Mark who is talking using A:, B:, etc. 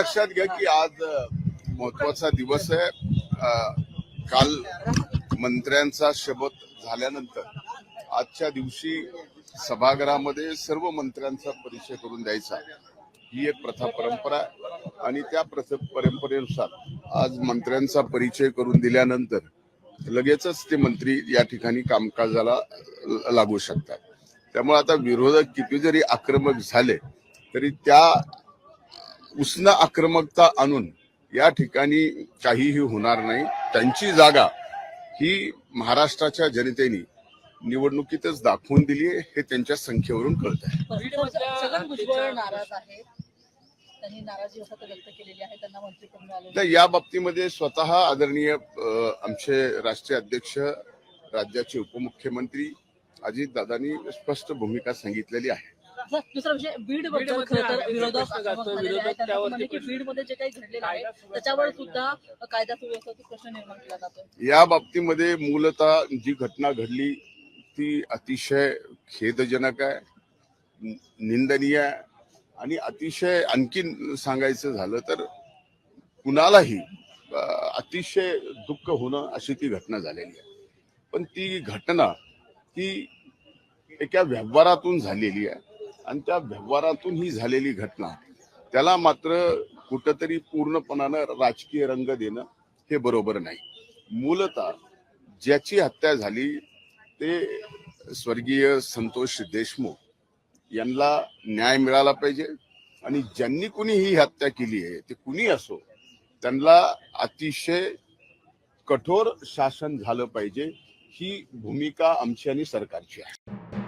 A: लक्षात घ्या की आज महत्वाचा दिवस आहे. काल मंत्र्यांचा शपथ झाल्यानंतर आजच्या दिवशी सभागृहामध्ये सर्व मंत्र्यांचा परिचय करून द्यायचा ही एक प्रथा परंपरा आहे आणि त्या परंपरेनुसार आज मंत्र्यांचा परिचय करून दिल्यानंतर लगेचच ते मंत्री या ठिकाणी कामकाजाला लागू शकतात. त्यामुळे आता विरोधक किती जरी आक्रमक झाले तरी त्या उष्ण आक्रमकता आणून या ठिकाणी काहीही होणार नाही. त्यांची जागा ही महाराष्ट्राच्या जनतेने निवडणुकीतच दाखवून दिली आहे हे त्यांच्या संख्येवरून कळत आहे. तर या बाबतीमध्ये स्वतः आदरणीय आमचे राष्ट्रीय अध्यक्ष राज्याचे उपमुख्यमंत्री अजितदादांनी स्पष्ट भूमिका सांगितलेली आहे.
B: दुसरा विषय बीड बद्दल विरोधक बीड मध्ये जे काही घडलेलं आहे त्याच्यावर सुद्धा कायदा सुव्यवस्थेचा प्रश्न निर्माण केला जातो.
A: या बाबतीमध्ये मूलतः जी घटना घडली ती अतिशय खेदजनक आहे, निंदनीय आहे आणि अतिशय आणखीन सांगायचं झालं तर कुणालाही अतिशय दुःख होणं अशी ती घटना झालेली आहे. पण ती घटना ही एका व्यवहारातून झालेली आहे आणि त्या व्यवहारातून ही झालेली घटना त्याला मात्र कुठंतरी पूर्णपणानं राजकीय रंग देणं हे बरोबर नाही. मूलतः ज्याची हत्या झाली ते स्वर्गीय संतोष देशमुख यांना न्याय मिळाला पाहिजे आणि ज्यांनी कुणी ही हत्या केली आहे ते कुणी असो त्यांना अतिशय कठोर शासन झालं पाहिजे ही भूमिका आमची आणि सरकारची आहे.